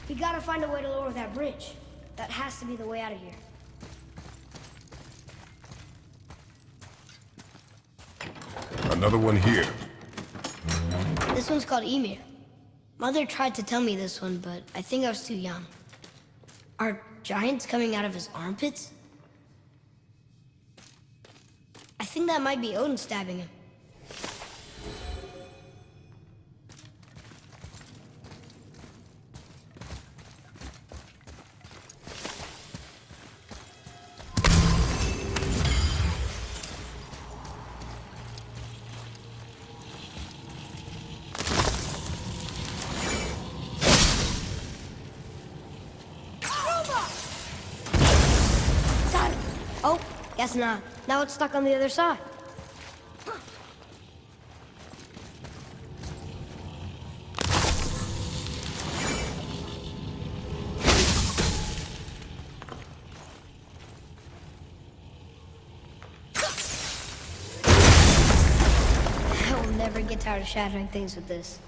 We gotta find a way to lower that bridge. That has to be the way out of here. Another one here. This one's called Ymir. Mother tried to tell me this one, but I think I was too young. Are giants coming out of his armpits? I think that might be Odin stabbing him. Oh, guess not. Now it's stuck on the other side. I will never get tired of shattering things with this.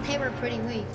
They were pretty weak.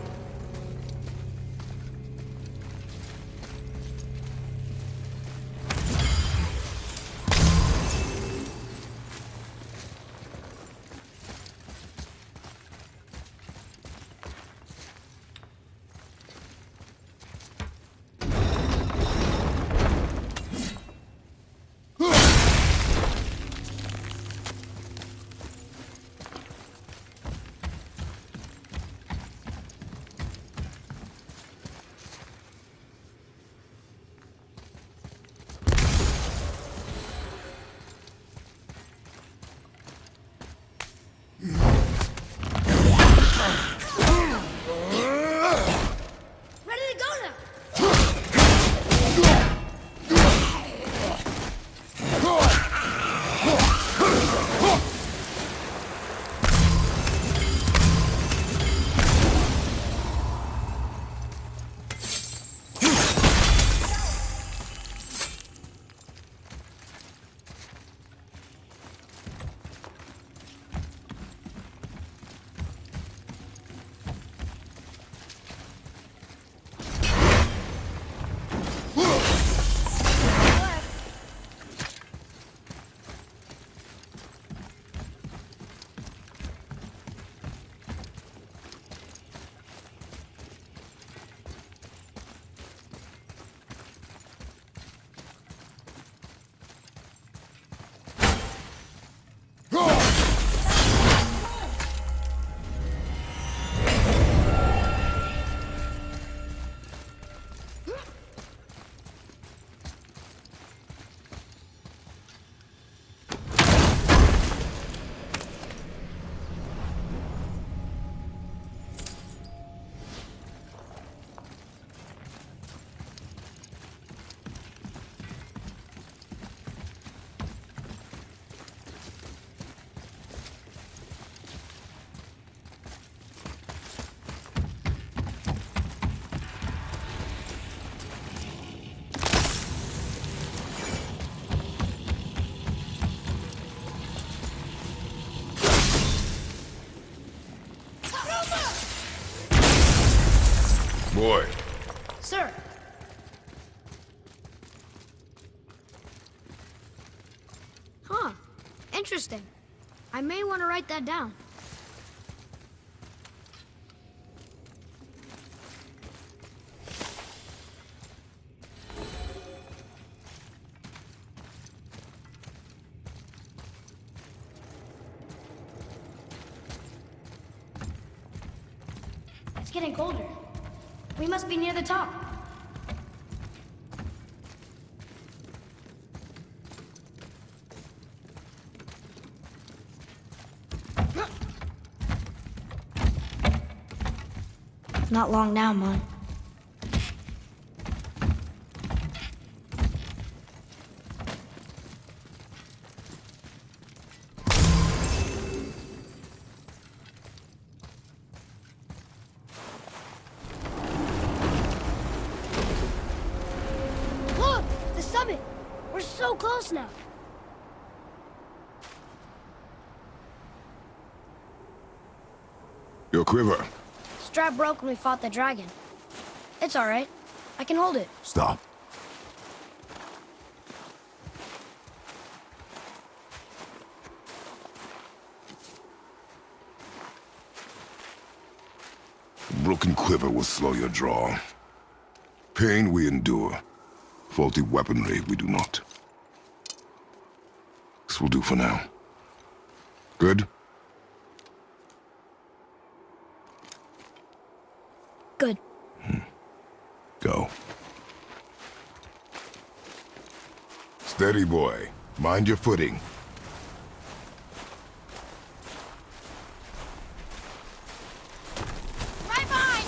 Interesting. I may want to write that down. It's getting colder. We must be near the top. Not long now, Mom. Look! The summit! We're so close now! Your quiver. Strap broke when we fought the dragon. It's all right. I can hold it. Stop. A broken quiver will slow your draw. Pain we endure. Faulty weaponry we do not. This will do for now. Good? Good. Go. Steady, boy. Mind your footing. Right behind!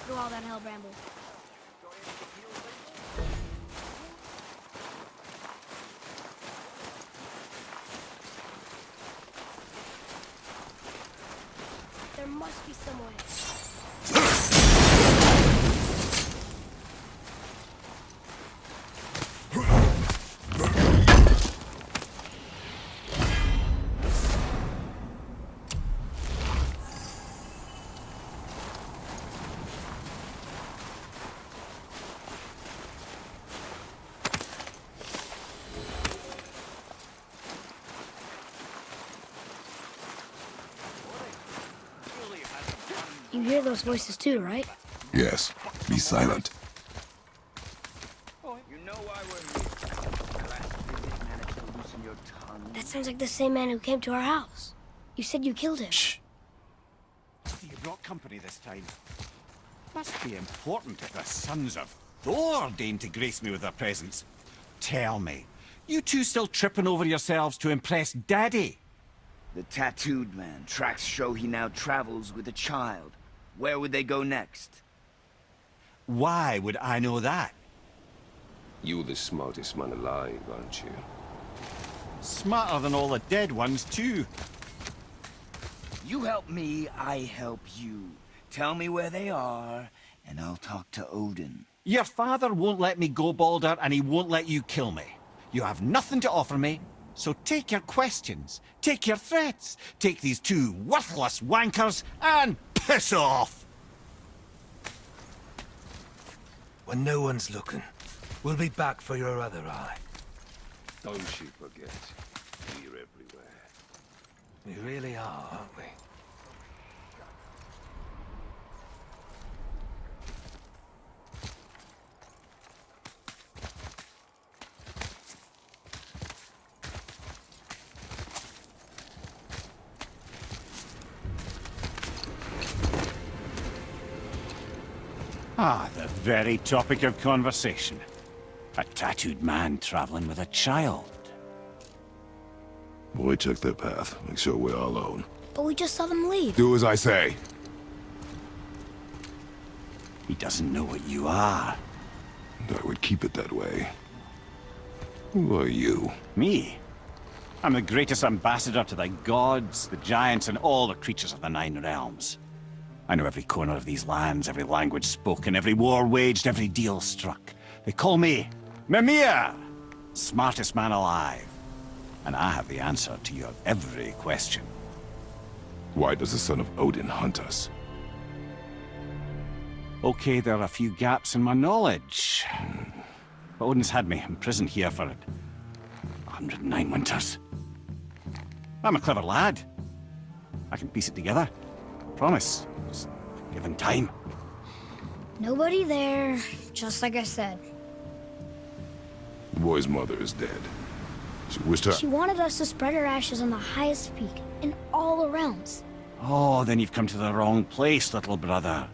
Through all that hell bramble. There must be some way. You hear those voices too, right? Yes. Be silent. You know why we're here. Last visit managed to loosen your tongue. That sounds like the same man who came to our house. You said you killed him. Shh. You brought company this time. Must be important if the sons of Thor deign to grace me with their presence. Tell me, you two still tripping over yourselves to impress Daddy? The tattooed man. Tracks show he now travels with a child. Where would they go next? Why would I know that? You're the smartest man alive, aren't you? Smarter than all the dead ones, too. You help me, I help you. Tell me where they are, and I'll talk to Odin. Your father won't let me go, Balder, and he won't let you kill me. You have nothing to offer me, so take your questions, take your threats, take these two worthless wankers, and piss off! When no one's looking, we'll be back for your other eye. Don't you forget, we're everywhere. We really are, aren't we? Ah, the very topic of conversation. A tattooed man traveling with a child. Boy, check their path. Make sure we're all alone. But we just saw them leave. Do as I say. He doesn't know what you are. And I would keep it that way. Who are you? Me? I'm the greatest ambassador to the gods, the giants, and all the creatures of the Nine Realms. I know every corner of these lands, every language spoken, every war waged, every deal struck. They call me Mimir, smartest man alive. And I have the answer to your every question. Why does the son of Odin hunt us? Okay, there are a few gaps in my knowledge. But Odin's had me imprisoned here for 109 winters. I'm a clever lad. I can piece it together. Promise. Just give him time. Nobody there, just like I said. The boy's mother is dead. She wished her... She wanted us to spread her ashes on the highest peak in all the realms. Oh, then you've come to the wrong place, little brother.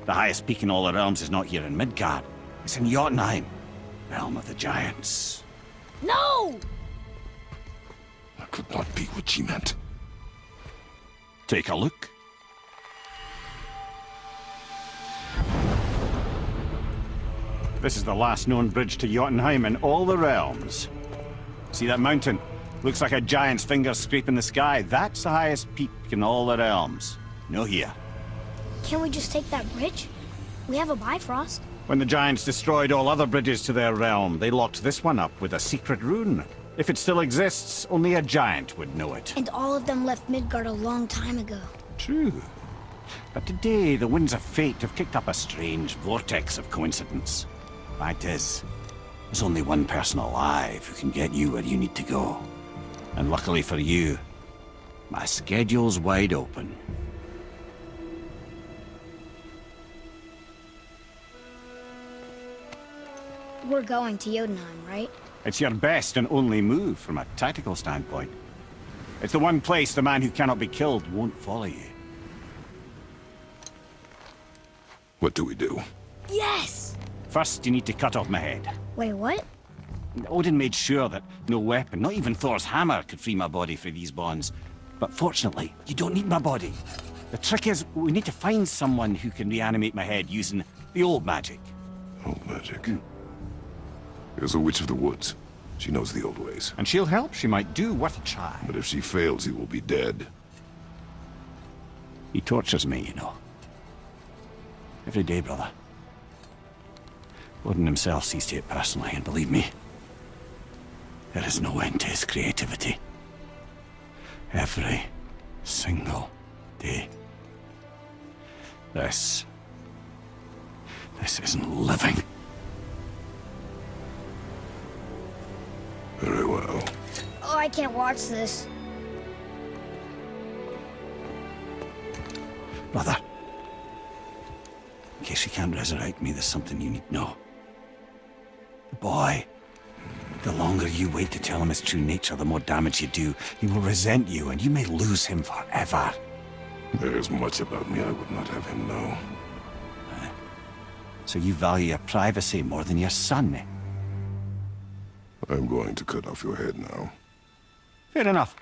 The highest peak in all the realms is not here in Midgard. It's in Jotunheim, realm of the giants. No! That could not be what she meant. Take a look. This is the last known bridge to Jotunheim in all the realms. See that mountain? Looks like a giant's finger scraping the sky. That's the highest peak in all the realms. No here. Can't we just take that bridge? We have a Bifrost. When the giants destroyed all other bridges to their realm, they locked this one up with a secret rune. If it still exists, only a giant would know it. And all of them left Midgard a long time ago. True. But today, the winds of fate have kicked up a strange vortex of coincidence. Fact is, there's only one person alive who can get you where you need to go. And luckily for you, my schedule's wide open. We're going to Jotunheim, right? It's your best and only move from a tactical standpoint. It's the one place the man who cannot be killed won't follow you. What do we do? Yes! First, you need to cut off my head. Wait, what? Odin made sure that no weapon, not even Thor's hammer, could free my body from these bonds. But fortunately, you don't need my body. The trick is, we need to find someone who can reanimate my head using the old magic. Old magic. There's a witch of the woods. She knows the old ways. And she'll help. She might do worth a try. But if she fails, he will be dead. He tortures me, you know. Every day, brother. Odin himself sees to it personally, and believe me, there is no end to his creativity. Every single day. This isn't living. Very well. Oh, I can't watch this. Brother, in case you can't resurrect me, there's something you need to know. The boy, the longer you wait to tell him his true nature, the more damage you do. He will resent you, and you may lose him forever. There is much about me I would not have him know. So you value your privacy more than your son, eh? I'm going to cut off your head now. Fair enough.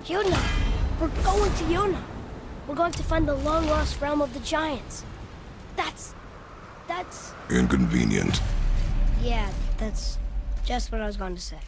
Jotunheim! We're going to Jotunheim! We're going to find the long-lost realm of the giants. That's... Inconvenient. Yeah, that's just what I was going to say.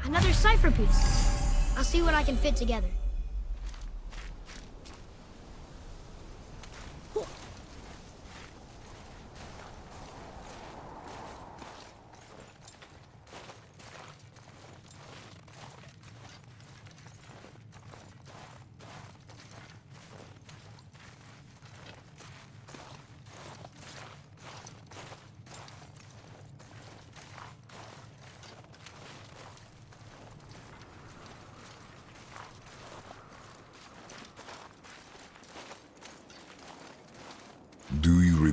Another cipher piece. I'll see what I can fit together.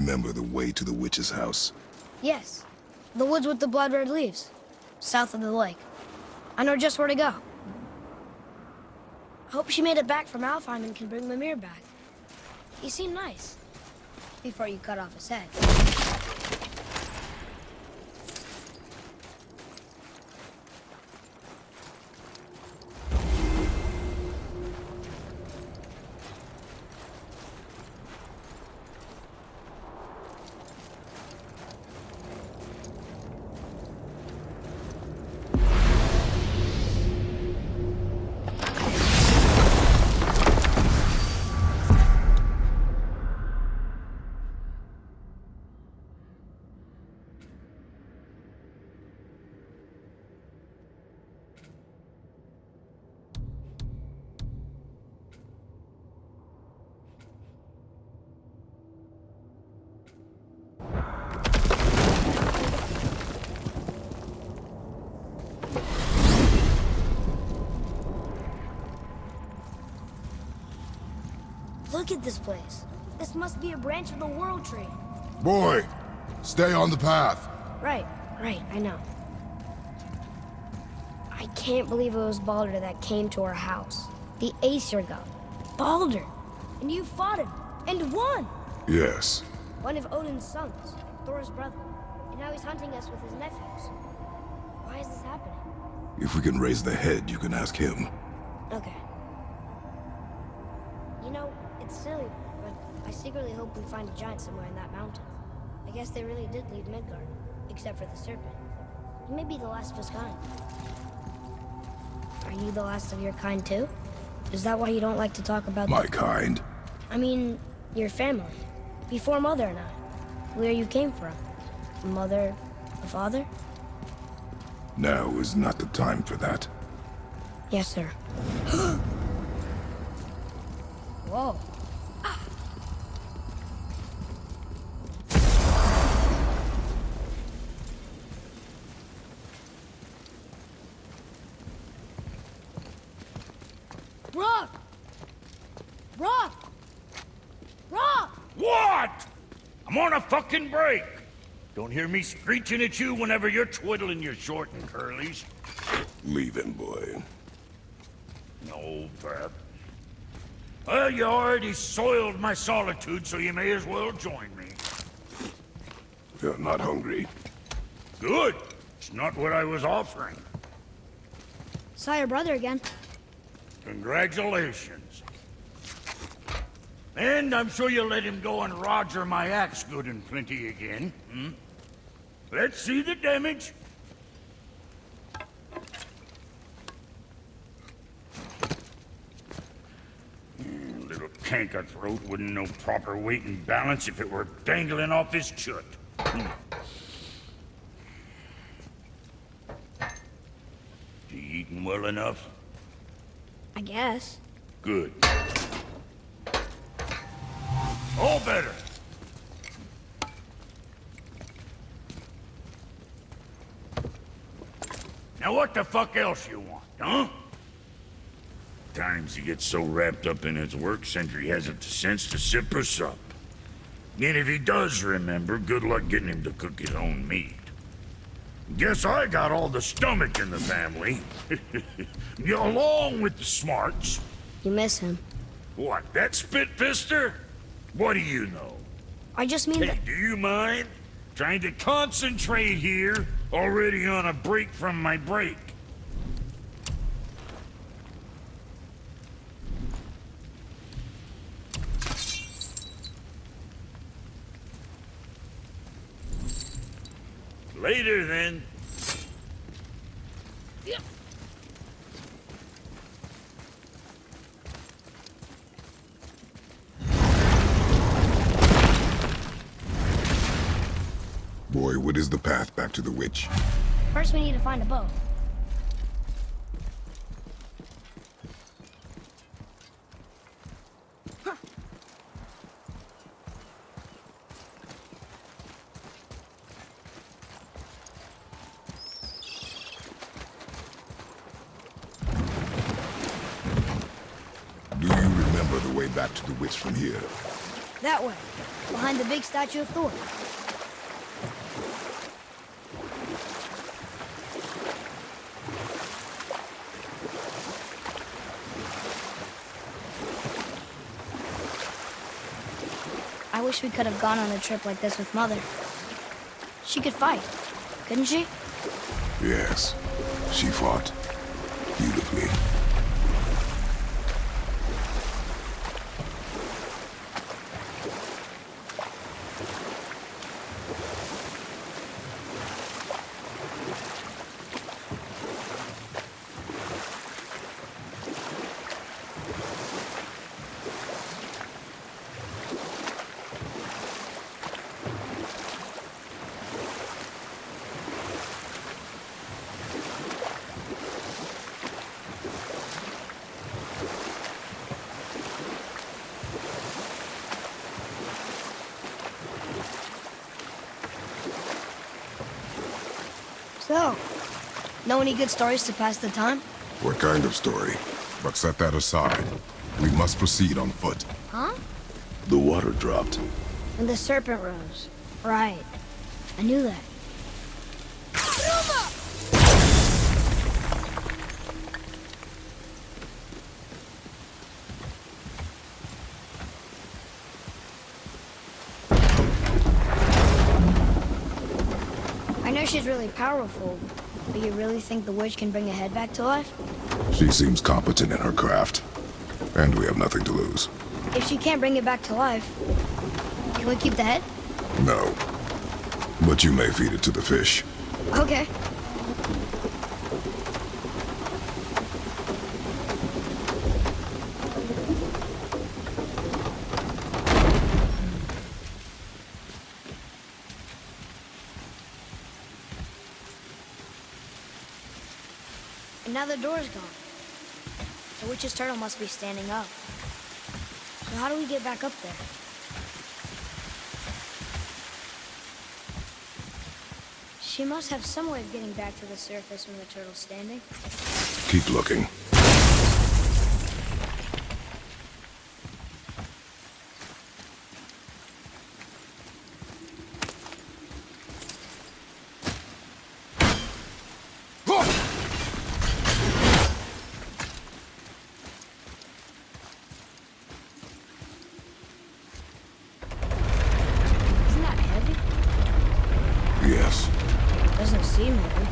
remember the way to the witch's house? Yes. The woods with the blood-red leaves. South of the lake. I know just where to go. Hope she made it back from Alfheim and can bring Mimir back. He seemed nice. Before you cut off his head. Look at this place. This must be a branch of the World Tree. Boy, stay on the path. Right, I know. I can't believe it was Baldur that came to our house. The Aesir god. Baldur! And you fought him, and won! Yes. One of Odin's sons, Thor's brother. And now he's hunting us with his nephews. Why is this happening? If we can raise the head, you can ask him. Okay. You know, it's silly, but I secretly hope we find a giant somewhere in that mountain. I guess they really did leave Midgard, except for the serpent. He may be the last of his kind. Are you the last of your kind too? Is that why you don't like to talk about My kind? I mean, your family. Before Mother and I. Where you came from. Mother, a father? Now is not the time for that. Yes, sir. Whoa. Rock! Rock! Rock! What? I'm on a fucking break. Don't hear me screeching at you whenever you're twiddling your short and curlies. Leave him, boy. No, Pep. Well, you already soiled my solitude, so you may as well join me. You're not hungry. Good. It's not what I was offering. Saw your brother again. Congratulations. And I'm sure you'll let him go and roger my axe good and plenty again. Hmm? Let's see the damage. Little canker-throat wouldn't know proper weight and balance if it were dangling off his chut. You eating well enough? I guess. Good. All better. Now what the fuck else you want, huh? Times he gets so wrapped up in his work, Sentry hasn't the sense to sip or sup. And if he does remember, good luck getting him to cook his own meat. Guess I got all the stomach in the family. Along with the smarts. You miss him. What, that spit-fister? What do you know? I just mean Hey, that... do you mind? Trying to concentrate here, already on a break from my break. Later, then. Boy, what is the path back to the witch? First we need to find a boat. Do you remember the way back to the witch from here? That way, behind the big statue of Thor. I wish we could have gone on a trip like this with Mother. She could fight, couldn't she? Yes, she fought beautifully. So, know any good stories to pass the time? What kind of story? But set that aside. We must proceed on foot. Huh? The water dropped. And the serpent rose. Right. I knew that. I know she's really powerful, but you really think the witch can bring a head back to life? She seems competent in her craft. And we have nothing to lose. If she can't bring it back to life, can we keep the head? No. But you may feed it to the fish. Okay. And now the door's gone. The witch's turtle must be standing up. So how do we get back up there? She must have some way of getting back to the surface when the turtle's standing. Keep looking. Isn't that heavy? Yes. Doesn't seem heavy.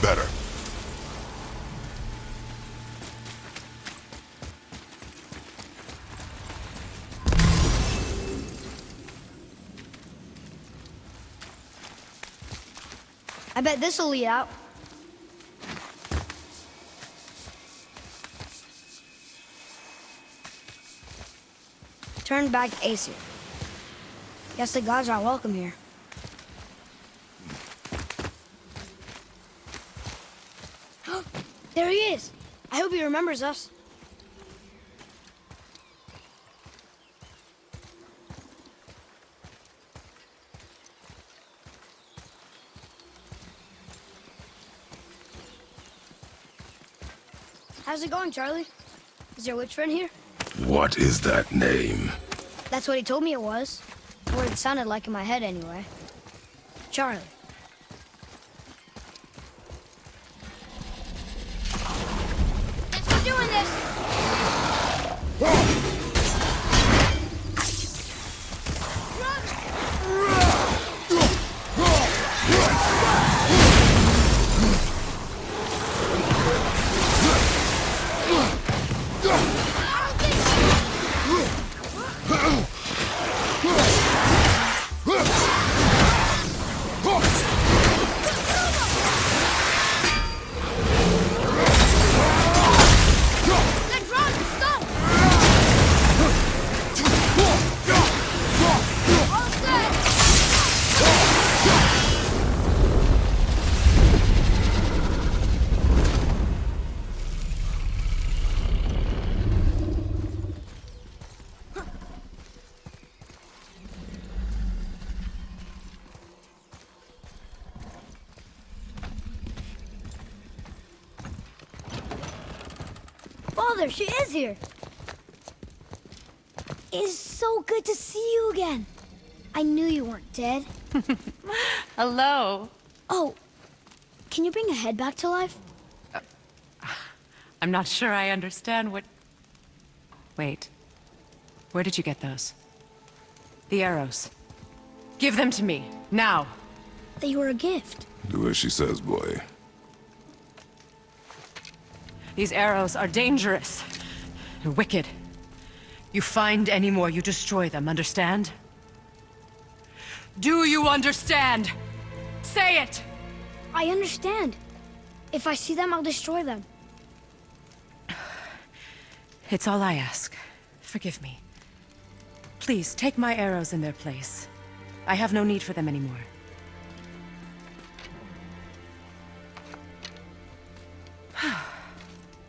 Better. I bet this'll lead out. Turn back Aesir. Guess the gods aren't welcome here. There he is. I hope he remembers us. How's it going, Charlie? Is your witch friend here? What is that name? That's what he told me it was. Or it sounded like in my head anyway. Charlie. Thanks for doing this! Father, she is here. It's so good to see you again. I knew you weren't dead. Hello. Oh, can you bring a head back to life? I'm not sure I understand what... Wait. Where did you get those? The arrows. Give them to me, now. They were a gift. Do as she says, boy. These arrows are dangerous and wicked. You find any more, you destroy them, understand? Do you understand? Say it! I understand. If I see them, I'll destroy them. It's all I ask. Forgive me. Please, take my arrows in their place. I have no need for them anymore.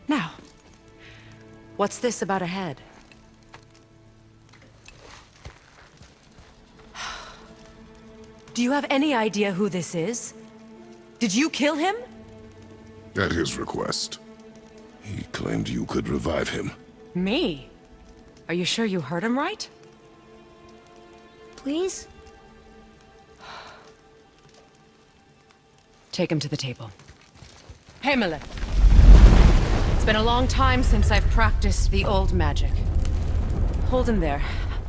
Now, what's this about a head? Do you have any idea who this is? Did you kill him? At his request. He claimed you could revive him. Me? Are you sure you heard him right? Please? Take him to the table. Hamlet. It's been a long time since I've practiced the old magic. Hold him there.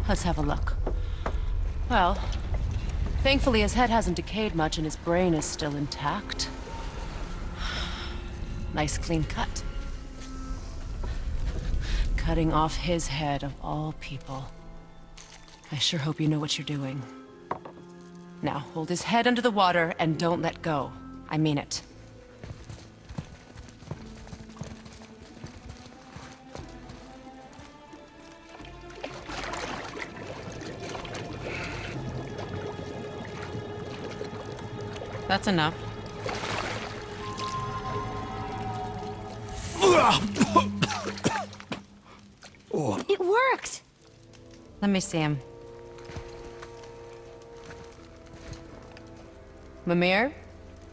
Let's have a look. Well, thankfully his head hasn't decayed much and his brain is still intact. Nice clean cut. Cutting off his head of all people. I sure hope you know what you're doing. Now, hold his head under the water and don't let go. I mean it. That's enough. It worked! Let me see him. Mimir?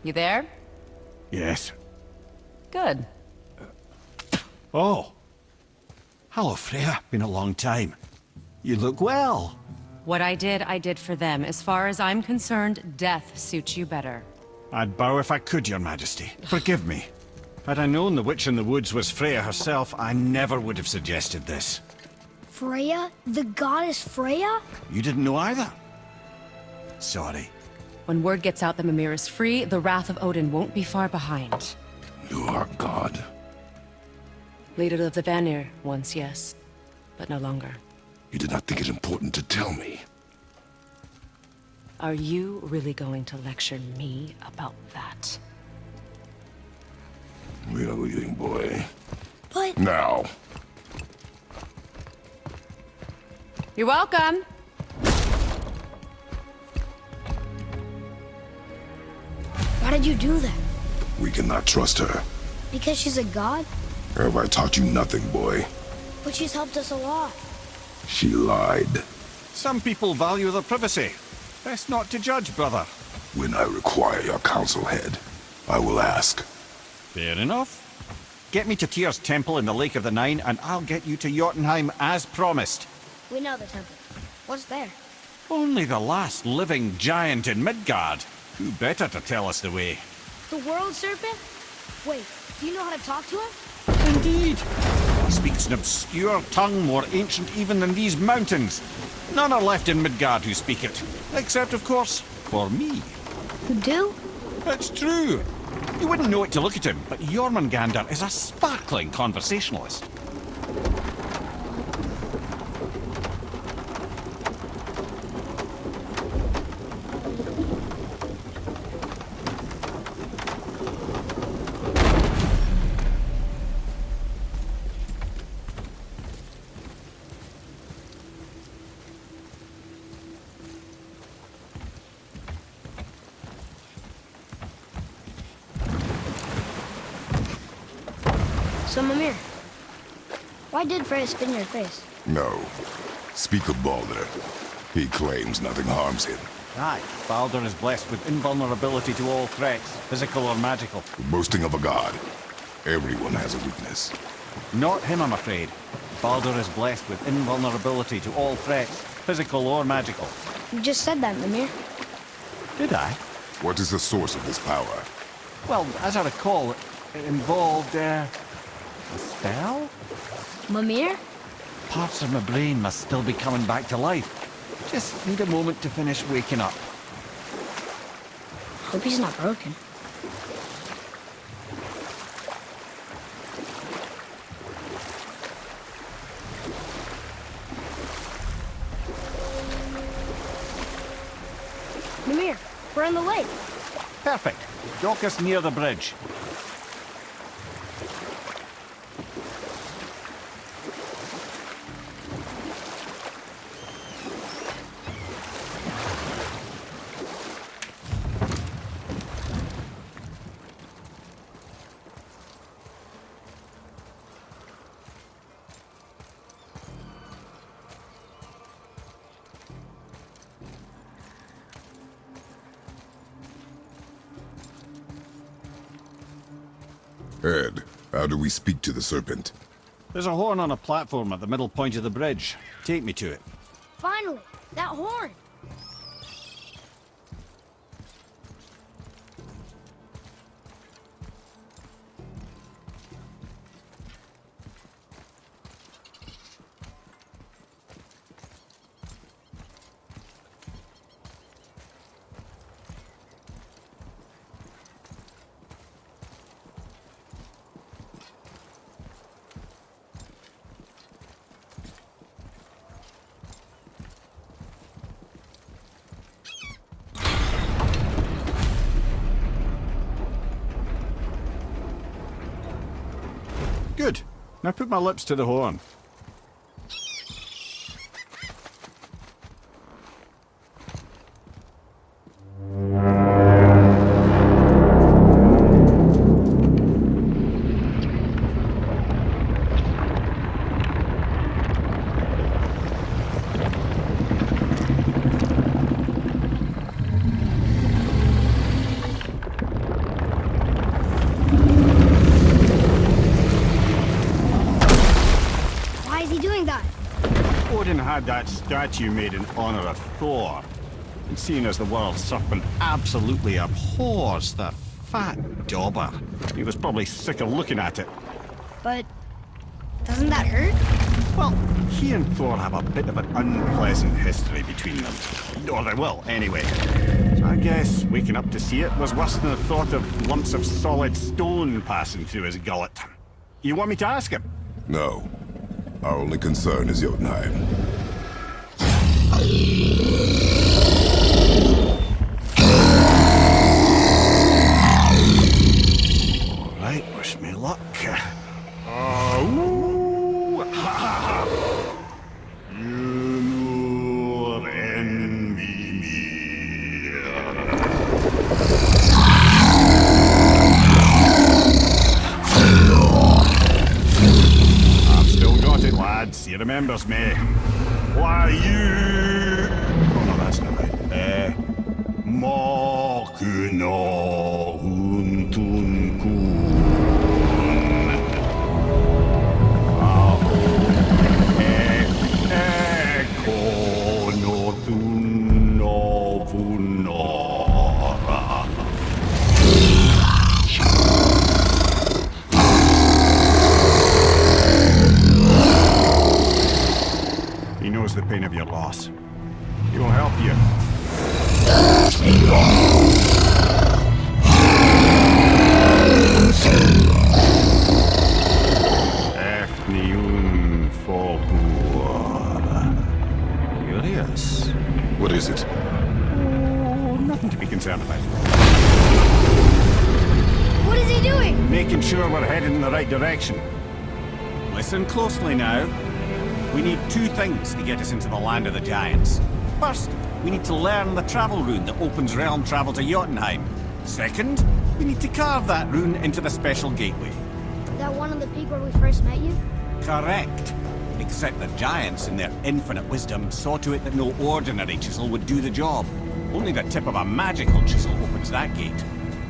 You there? Yes. Good. Oh. Hello, Freya. Been a long time. You look well. What I did for them. As far as I'm concerned, death suits you better. I'd bow if I could, Your Majesty. Forgive me. Had I known the witch in the woods was Freya herself, I never would have suggested this. Freya? The goddess Freya? You didn't know either? Sorry. When word gets out that Mimir is free, the wrath of Odin won't be far behind. You are God. Leader of the Vanir, once, yes. But no longer. You did not think it important to tell me. Are you really going to lecture me about that? We are leaving, boy. But... Now. You're welcome! Why did you do that? We cannot trust her. Because she's a god? Have I taught you nothing, boy? But she's helped us a lot. She lied. Some people value their privacy. Best not to judge, brother. When I require your counsel, head, I will ask. Fair enough. get me to Tyr's temple in the Lake of the Nine, and I'll get you to Jotunheim as promised. We know the temple. What's there? Only the last living giant in Midgard. Who better to tell us the way? The world serpent? Wait, do you know how to talk to him? Indeed. He speaks an obscure tongue more ancient even than these mountains. None are left in Midgard who speak it. Except, of course, for me. You do? It's true. You wouldn't know it to look at him, but Jormungandr is a sparkling conversationalist. So, Mimir, why did Freya spit in your face? No. Speak of Baldur. He claims nothing harms him. Aye, Baldur is blessed with invulnerability to all threats, physical or magical. Boasting of a god. Everyone has a weakness. Not him, I'm afraid. Baldur is blessed with invulnerability to all threats, physical or magical. You just said that, Mimir. Did I? What is the source of this power? Well, as I recall, it involved, a spell? Mimir? Parts of my brain must still be coming back to life. Just need a moment to finish waking up. Hope he's not broken. Mimir, we're on the lake. Perfect. Dock us near the bridge. Ed, how do we speak to the serpent? There's a horn on a platform at the middle point of the bridge. Take me to it. Finally, that horn. Good. Now put my lips to the horn. Why is he doing that? Odin had that statue made in honor of Thor. And seeing as the world serpent absolutely abhors the fat dauber, he was probably sick of looking at it. But doesn't that hurt? Well, he and Thor have a bit of an unpleasant history between them. Or they will, anyway. So I guess waking up to see it was worse than the thought of lumps of solid stone passing through his gullet. You want me to ask him? No. Our only concern is Jotunheim. All right, wish me luck. Ooh, ha, ha, ha. You envy me. I've still got it, lads. He remembers me. Why you? Oh no, that's not right. Mokuno Huntun Kun. he doing? Making sure we're headed in the right direction. Listen closely now. We need two things to get us into the land of the giants. First, we need to learn the travel rune that opens realm travel to Jotunheim. Second, we need to carve that rune into the special gateway. That one on the peak where we first met you? Correct. Except the giants, in their infinite wisdom, saw to it that no ordinary chisel would do the job. Only the tip of a magical chisel opens that gate.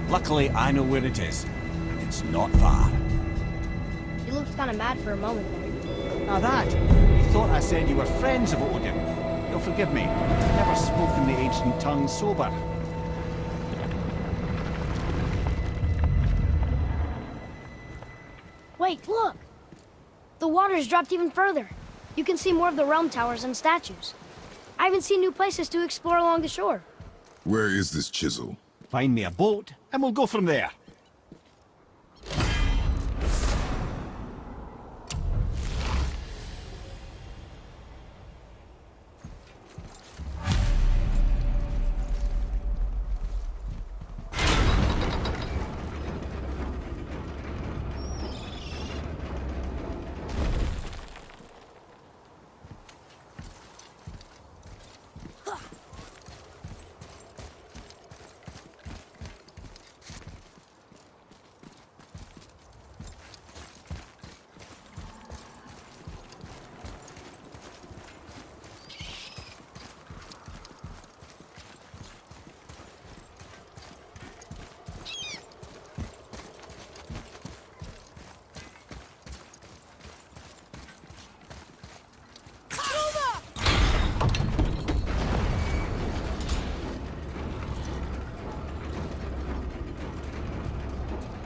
Luckily, I know where it is, and it's not far. You looked kind of mad for a moment there. Now that, you thought I said you were friends of Odin. You'll forgive me. I've never spoken the ancient tongue sober. Wait, look! The water's dropped even further. You can see more of the realm towers and statues. I even see new places to explore along the shore. Where is this chisel? Find me a boat, and we'll go from there.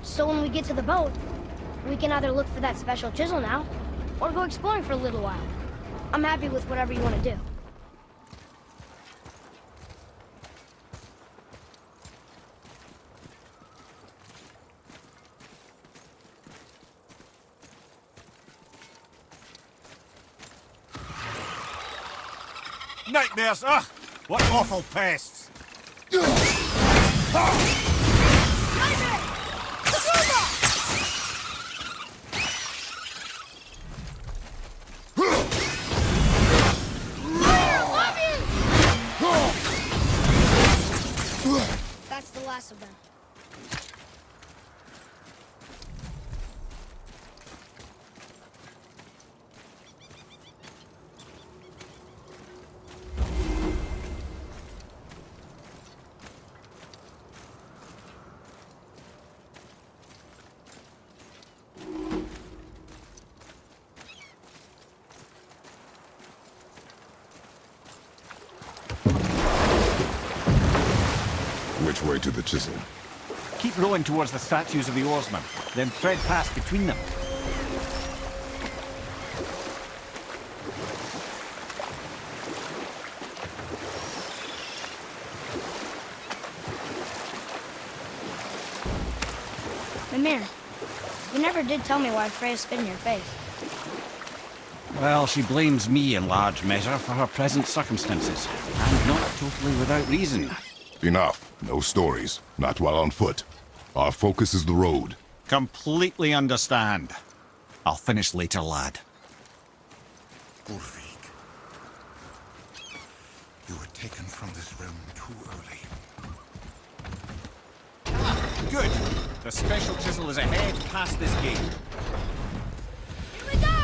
So when we get to the boat, we can either look for that special chisel now, or go exploring for a little while. I'm happy with whatever you want to do. Nightmares, ugh! What awful pests! That's the last of them. Which way to the chisel? Keep rowing towards the statues of the oarsmen, then thread past between them. Mimir, you never did tell me why Freya spit in your face. Well, she blames me in large measure for her present circumstances, and not totally without reason. Enough. No stories. Not while on foot. Our focus is the road. Completely understand. I'll finish later, lad. Ulrich, you were taken from this realm too early. Good. The special chisel is ahead past this gate. Here we go!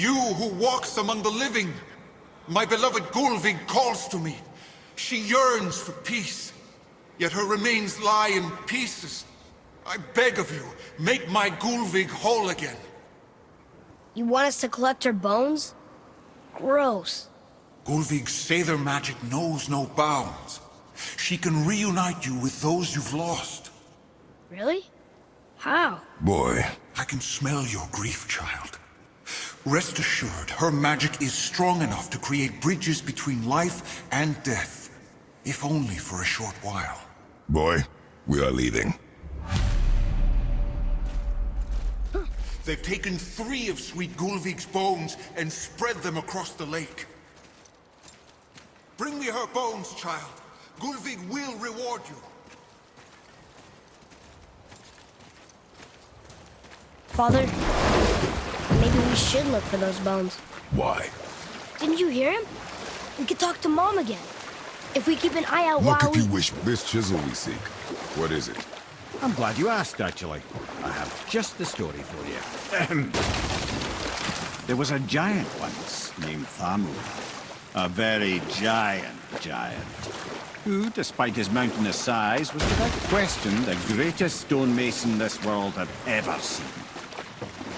You who walks among the living. My beloved Gulvig calls to me. She yearns for peace, yet her remains lie in pieces. I beg of you, make my Gulvig whole again. You want us to collect her bones? Gross. Gulvig's Sather magic knows no bounds. She can reunite you with those you've lost. Really? How? Boy. I can smell your grief, child. Rest assured, her magic is strong enough to create bridges between life and death. If only for a short while. Boy, we are leaving. They've taken 3 of Sweet Gulvig's bones and spread them across the lake. Bring me her bones, child. Gulvig will reward you. Father, maybe we should look for those bones. Why? Didn't you hear him? We could talk to Mom again. If we keep an eye out Look while if you wish. This chisel we seek. What is it? I'm glad you asked, actually. I have just the story for you. There was a giant once named Thamur. A very giant, who, despite his mountainous size, was without question the greatest stonemason this world had ever seen.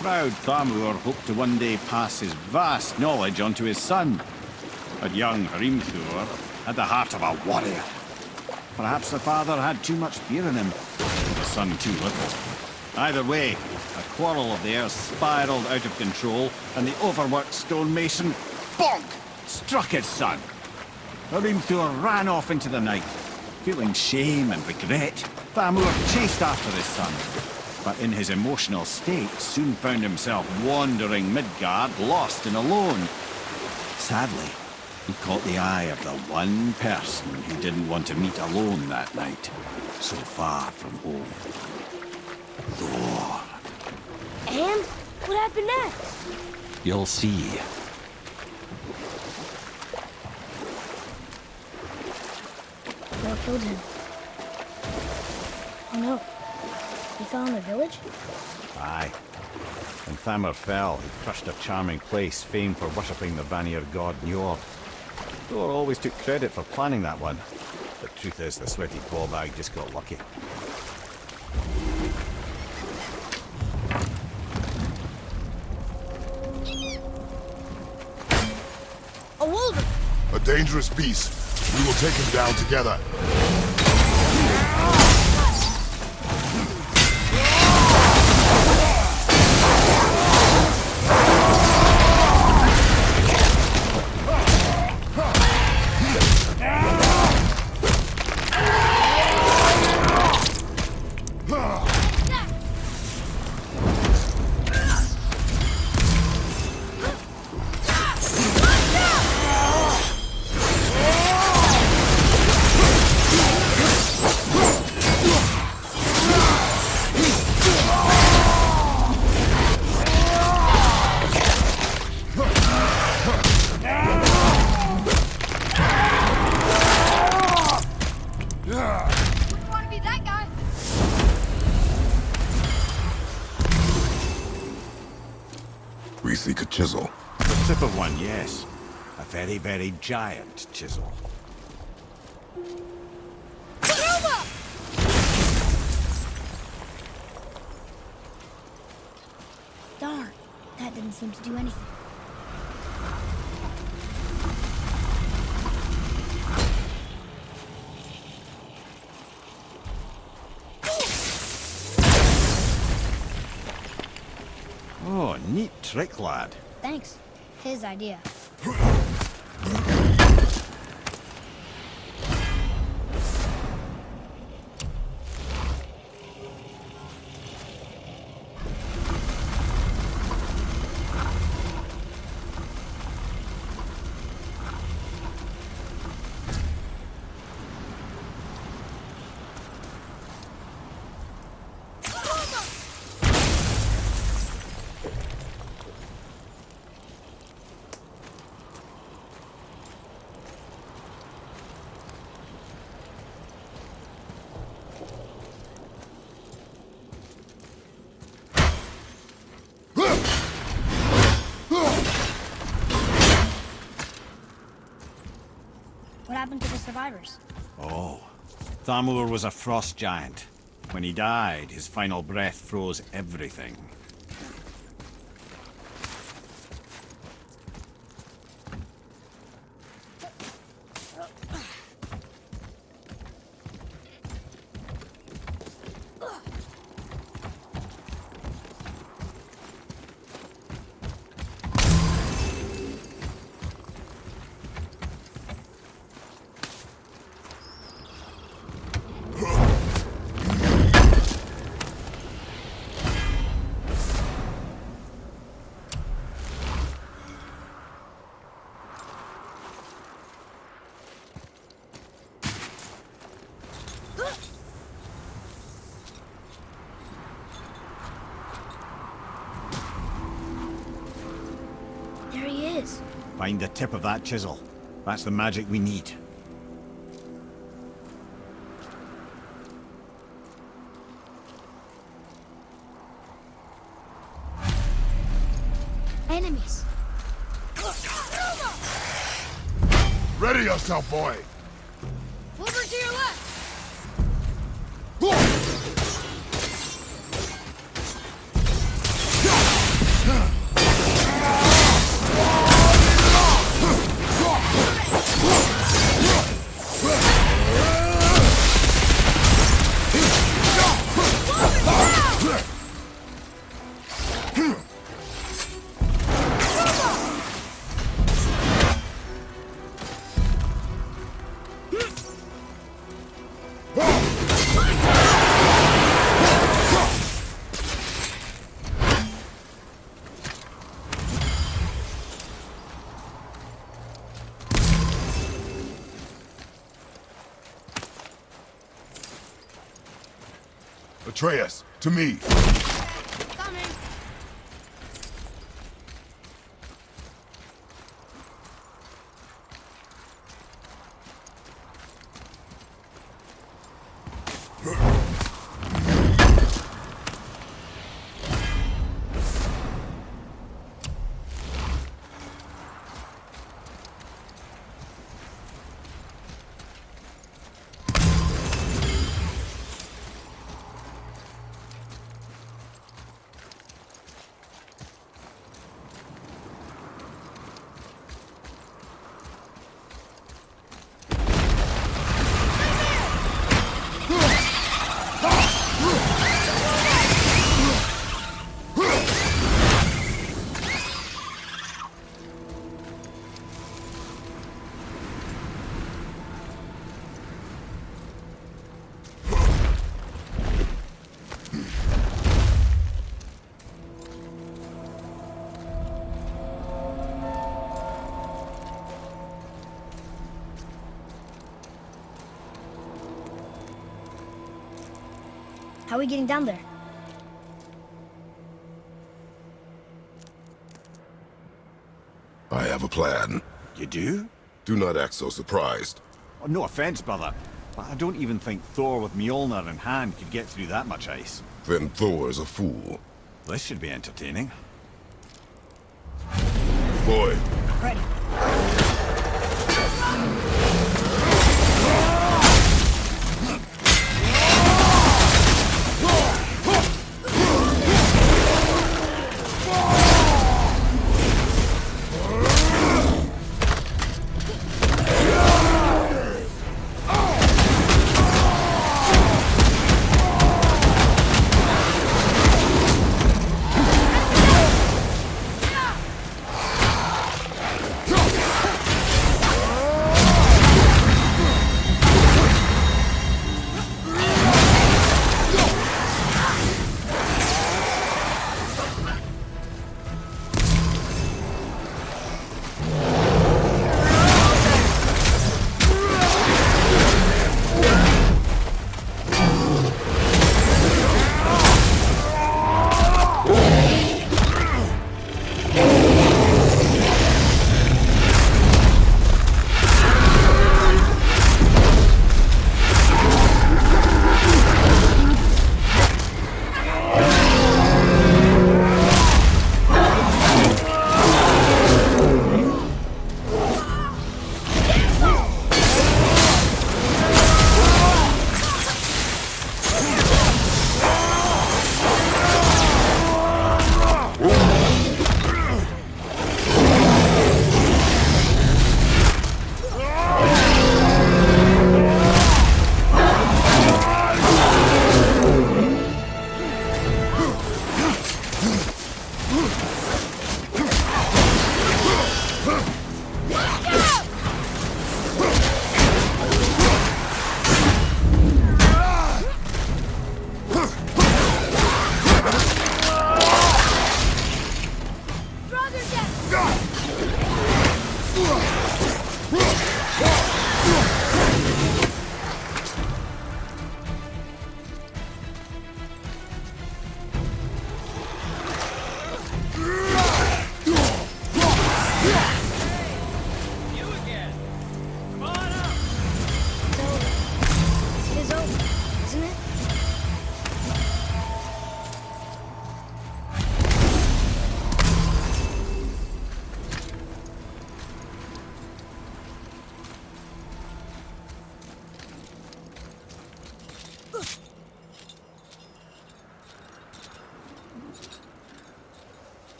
Proud Thamur hoped to one day pass his vast knowledge on to his son. But young Hrimthur had the heart of a warrior. Perhaps the father had too much fear in him, the son too little. Either way, a quarrel of theirs spiraled out of control, and the overworked stonemason, bonk, struck his son. Hrimthur ran off into the night. Feeling shame and regret, Thamur chased after his son, but in his emotional state soon found himself wandering Midgard, lost and alone. Sadly, he caught the eye of the one person he didn't want to meet alone that night, so far from home. Thor. And what happened next? You'll see. Thor killed him. Oh no. He fell in the village? Aye. When Thamur fell, he crushed a charming place famed for worshipping the Vanir god Njord. Thor always took credit for planning that one. The truth is, the sweaty ballbag just got lucky. A wolverine! A dangerous beast. We will take him down together. We seek a chisel. The tip of one, yes. A very, very giant chisel. Darn, that didn't seem to do anything. Oh, neat trick, lad. Thanks. His idea. What happened to the survivors? Oh, Thamur was a frost giant. When he died, his final breath froze everything. There he is. Find the tip of that chisel. That's the magic we need. Enemies. Ready yourself, boy! Over to your left. Atreus, to me! Coming. How are we getting down there? I have a plan. You do? Do not act so surprised. Oh, no offense, brother, but I don't even think Thor with Mjolnir in hand could get through that much ice. Then Thor's a fool. This should be entertaining. Boy, Ready.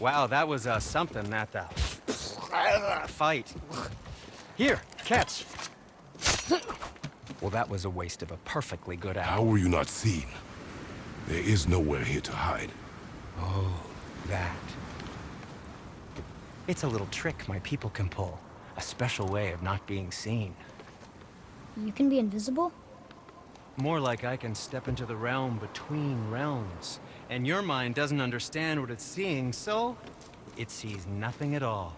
Wow, that was something, that fight. Here, catch. Well, that was a waste of a perfectly good hour. How were you not seen? There is nowhere here to hide. Oh, that. It's a little trick my people can pull. A special way of not being seen. You can be invisible? More like I can step into the realm between realms. And your mind doesn't understand what it's seeing, so it sees nothing at all.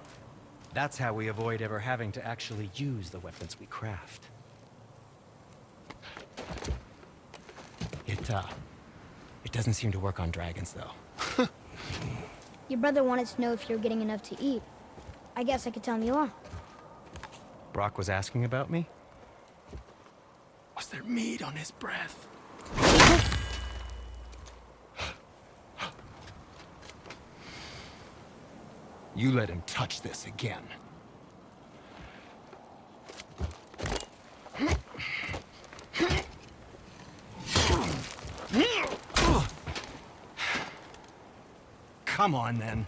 That's how we avoid ever having to actually use the weapons we craft. It doesn't seem to work on dragons, though. Your brother wanted to know if you're getting enough to eat. I guess I could tell him you are. Brock was asking about me? Was there meat on his breath? You let him touch this again. Come on, then.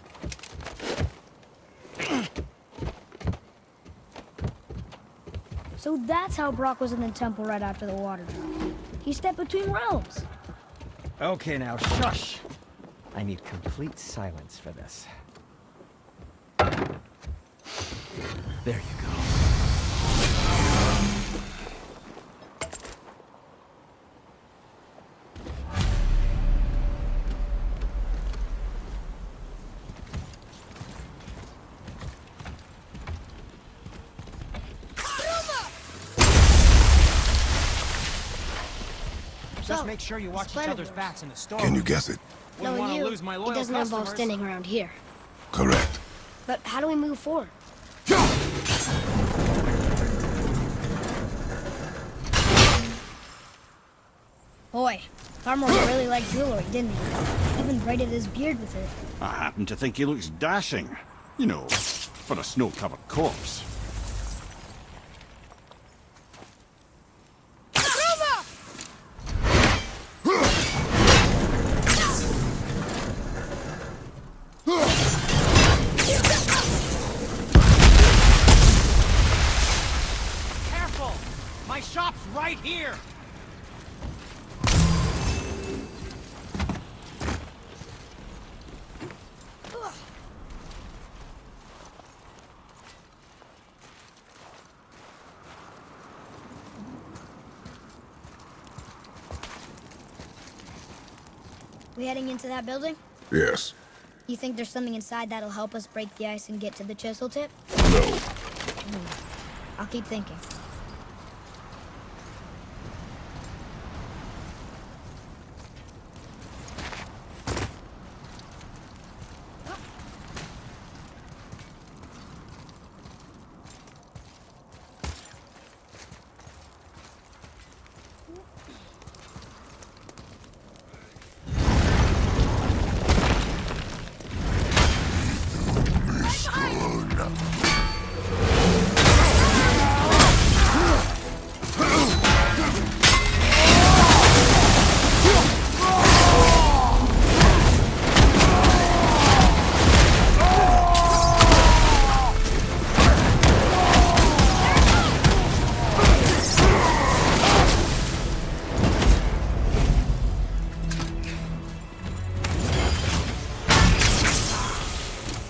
So that's how Brock was in the temple right after the water drop. He stepped between realms. Okay, now, shush! I need complete silence for this. There you go. Just make sure you watch each other's backs in the store. Can you guess it? Knowing you, it doesn't involve standing around here. Correct. But how do we move forward? Boy, Farmer really liked jewelry, didn't he? Even braided his beard with it. I happen to think he looks dashing. You know, for a snow-covered corpse. Careful! My shop's right here! We heading into that building? Yes. You think there's something inside that'll help us break the ice and get to the chisel tip? No. I'll keep thinking.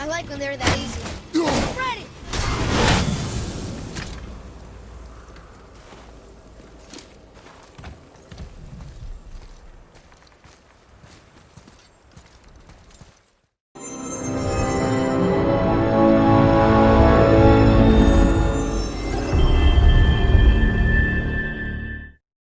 I like when they're that easy.